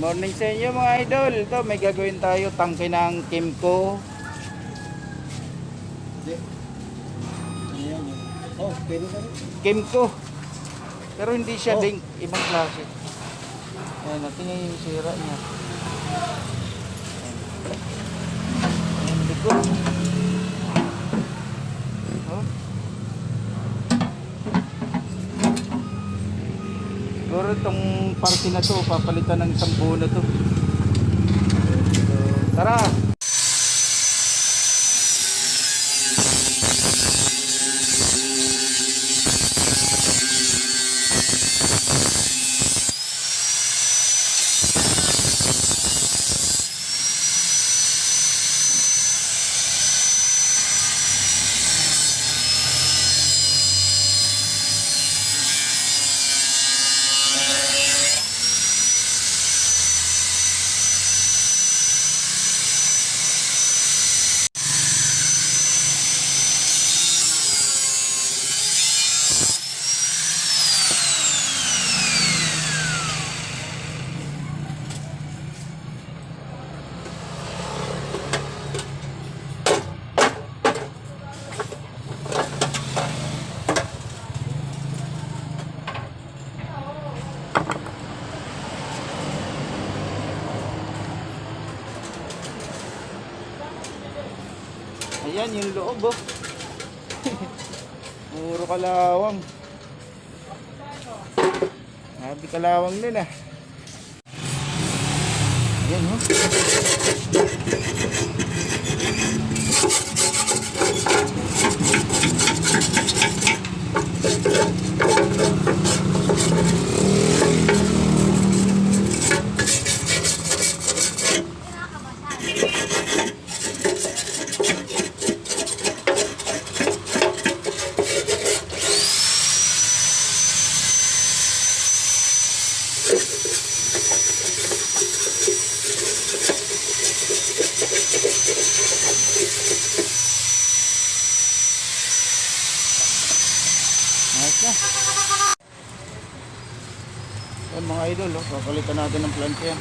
Morning sa inyo mga idol. Ito may gagawin tayo, tangke ng Kimco. Hindi. Ano yan? Oh, pwede ka rin. Kimco. Pero hindi siya Oh. ding ibang klase. Ayan, natin yung sira niya. Ayan, likod. Oh. Siguro itong parte na to, papalitan ng isang buo na to. So, tara! Ayan yung loob oh. Puro kalawang. Habi kalawang din ah. Ayan oh. Nice na. Ayan mga idol, oh, papalitan natin ng plant yan.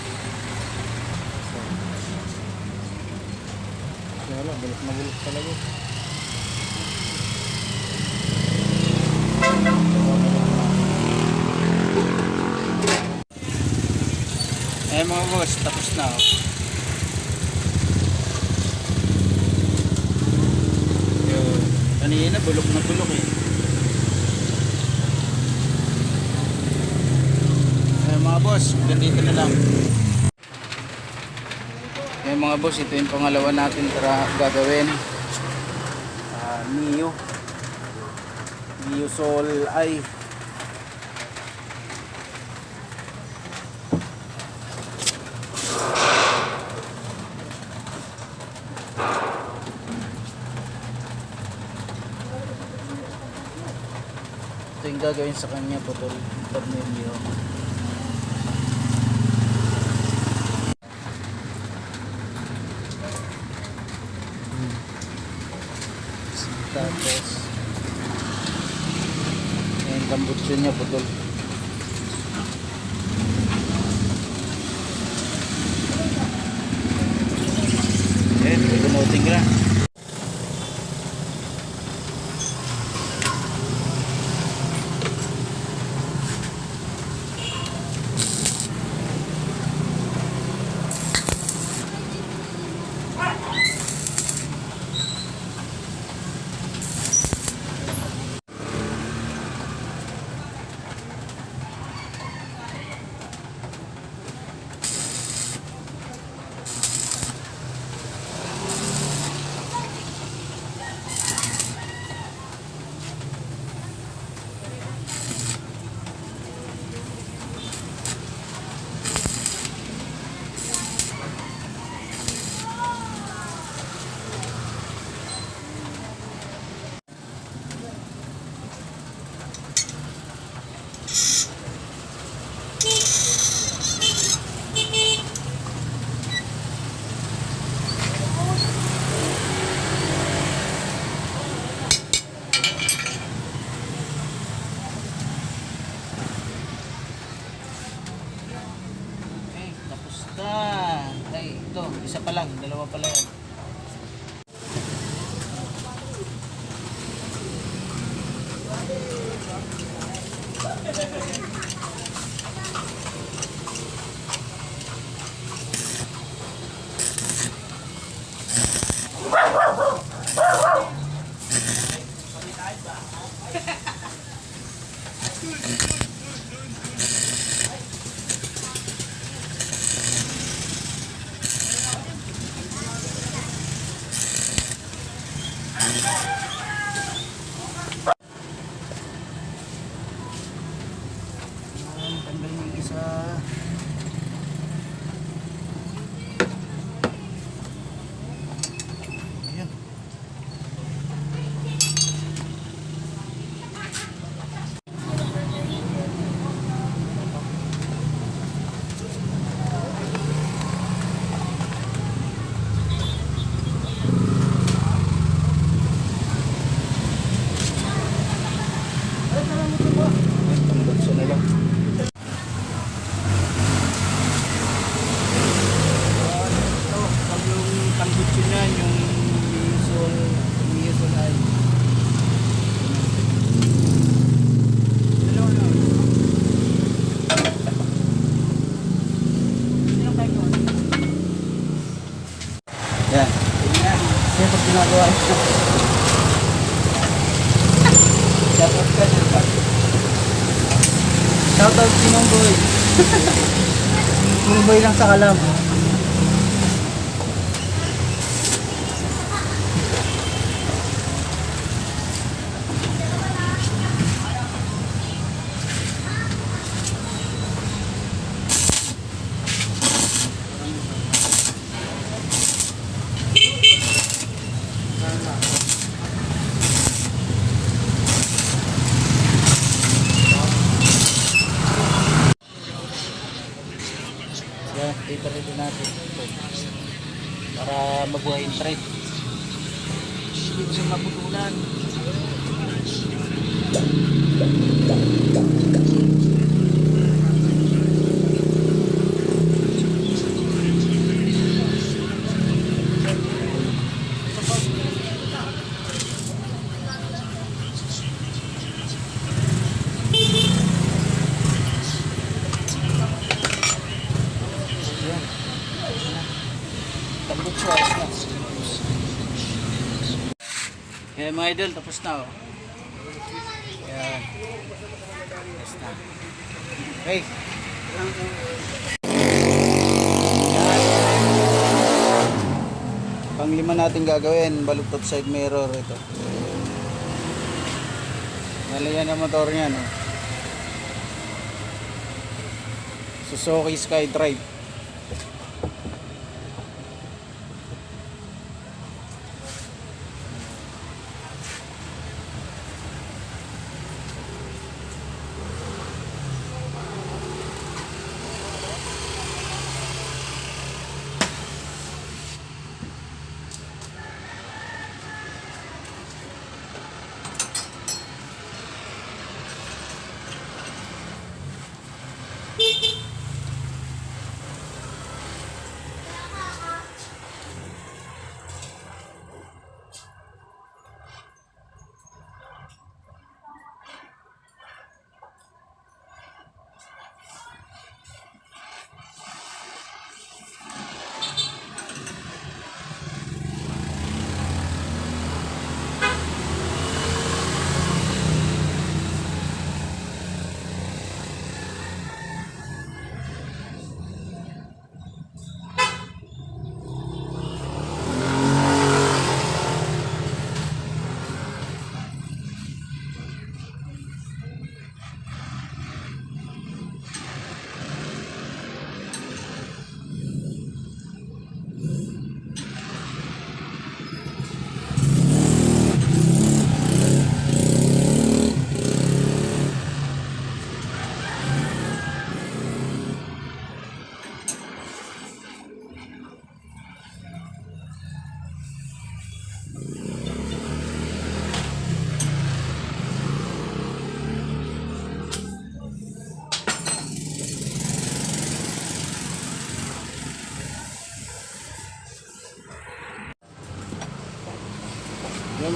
Kaya wala, bulok na bulok talaga. Ayan mga boss, tapos na oh. Yun. Kanina bulok na bulok eh. Mga boss, ganito na lang. Ngayon mga boss, ito yung pangalawa natin para gagawin. Mio Sol I. Ito yung gagawin sa kanya, putol tornilyo. Tapos yung tambutso niya putol. Ayan, pinuting ka na. pa lang, dalawa pala yan. Tanggal yung isa. Ayan. Tambal siya na lang. Ito, pag yung tambutsin na, yung miso ay. Hello, hello. Yan. Yan pag ginagawa ito. Shoutout ka, shoutout. Shoutout si Mongboy. Mongboy lang sa Kalam. Yan, dito rin natin ito. Para mabuhay yung thread. Hindi ko siya maputulan. Tambot siya, ayos na. Kaya mga idol, tapos na oh. Ayan. Tapos na. Okay. Pang-lima natin gagawin, baluktot side mirror ito. Nalayan ang motor niya, no? Suzuki SkyDrive.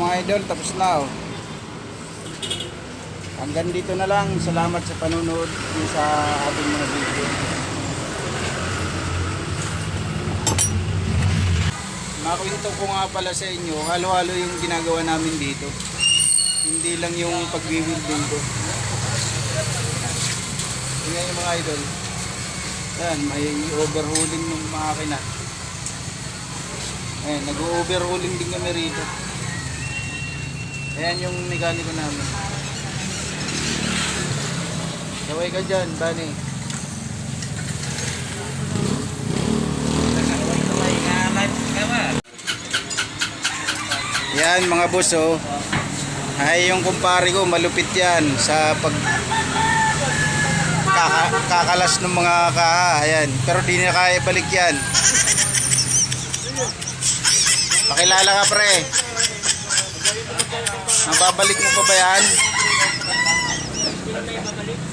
mga idol, tapos na oh. Hanggang dito na lang. Salamat sa panonood sa ating mga video. Makwento ko nga pala sa inyo, halo-halo yung ginagawa namin dito. Hindi lang yung pag-wielding ko. Tingnan yung mga idol. Yan, may overhauling ng makina. Ayan, nag-overhauling din kami rito. Ayan yung mekaniko namin. Kaway ka dyan, Bani. Yan mga boss oh. Ay yung kumpare ko malupit yan sa pag kakalas ng mga kaha. Ayan. Pero di na kaya balik yan. Pakilala ka pre. Mababalik mo pa ba yan?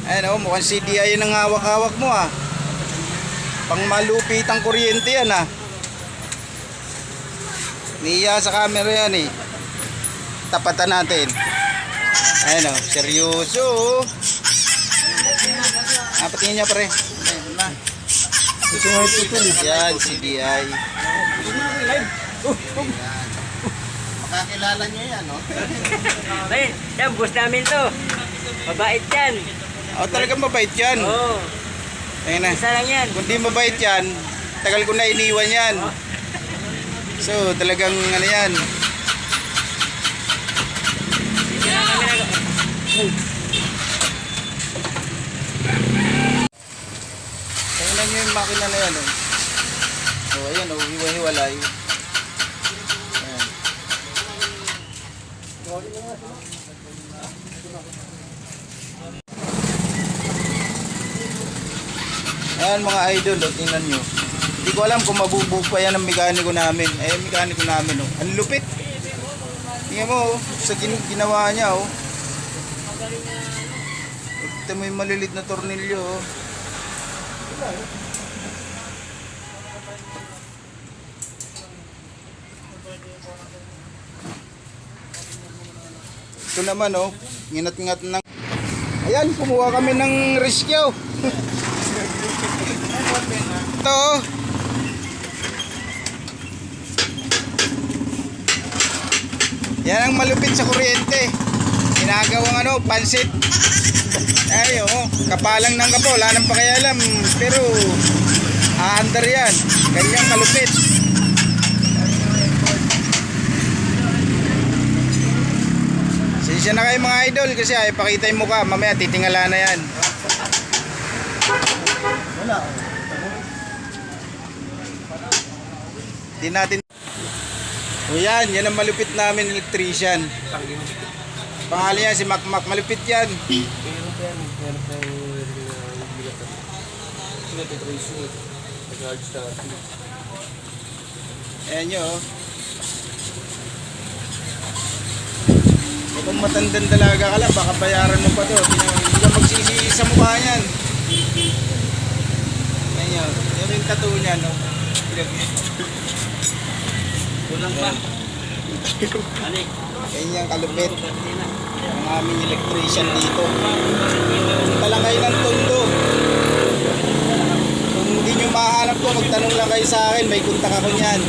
Ayan oh, mukhang CDI yun ang hawak-hawak mo ah. Pang malupitang kuryente yan ah. Niya sa camera yan eh. Tapatan natin. Ayan oh, seryoso. Patingin niya pre. Ayan na. Yan, CDI. Makakilala niyo yan oh. Ay, yan, boss namin to. Mabait yan. Oh, talagang mabait yan. Oo. Ayan na. Isa lang yan. Kung di mabait yan, tagal ko na iniwan yan. So, talagang ano yan. Tingnan nyo yung makina na yan. Oh, ayan, oh, hiwa-hiwalay. Ayan. Ayan mga idol, oh, tingnan nyo. Hindi ko alam kung mabubuo pa yan ang mekaniko namin. Ayan, mekaniko namin, oh. Ang lupit. Tingnan mo, oh, sa ginawa niya, oh. Ito mo yung malilit na tornilyo, oh. Ito naman, oh. Nginat-ngat ng... Ayan, kumuha kami ng rescue. Ito, oh. Yan ang malupit sa kuryente. Ginagawang ano, pansit. Ay, oh, kapalang ng kapo, wala nang pakialam. Pero, aandar yan. Ganyang malupit. Sinsya na kayo mga idol kasi ay pakita yung mukha. Mamaya titingala na yan. Wala. Hindi natin. O yan, yan ang malupit namin electrician. Pangalan yan si Mac Mac, malupit yan. Ayan nyo oh. Kung matandang dalaga ka lang, baka bayaran mo pa to. Hindi ka magsisisi sa mukha yan. Ayan nyo, yun yung tattoo niya no. Kulang pa. Ayan yung kalupit. Ang aming electrician dito. Punta lang kayo ng Tondo. Kung hindi nyo mahanap ko, magtanong lang kayo sa akin. May kontak ako niyan.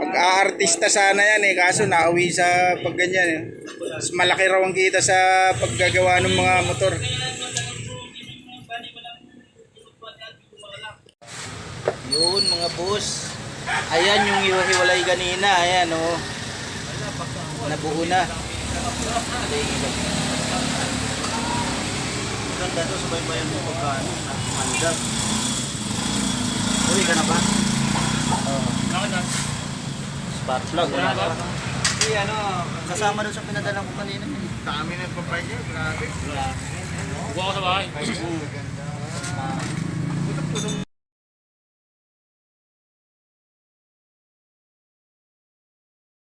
Pag-aartista sana yan eh. Kaso nauwi sa pagganyan eh. Mas malaki raw ang kita sa paggagawa ng mga motor. Yun mga boss. Ayan yung hiwa-hiwalay kanina. Ayan oh. Nabuo na. Ganda to sa bayan mo pagkaan. Mandag. Uwi ka na ba? Spark plug. Wala na. Hindi ano. Kasama doon sa pinadala ko kanina. Dami na yung papay niya. Grabe. Buka ko sa bahay.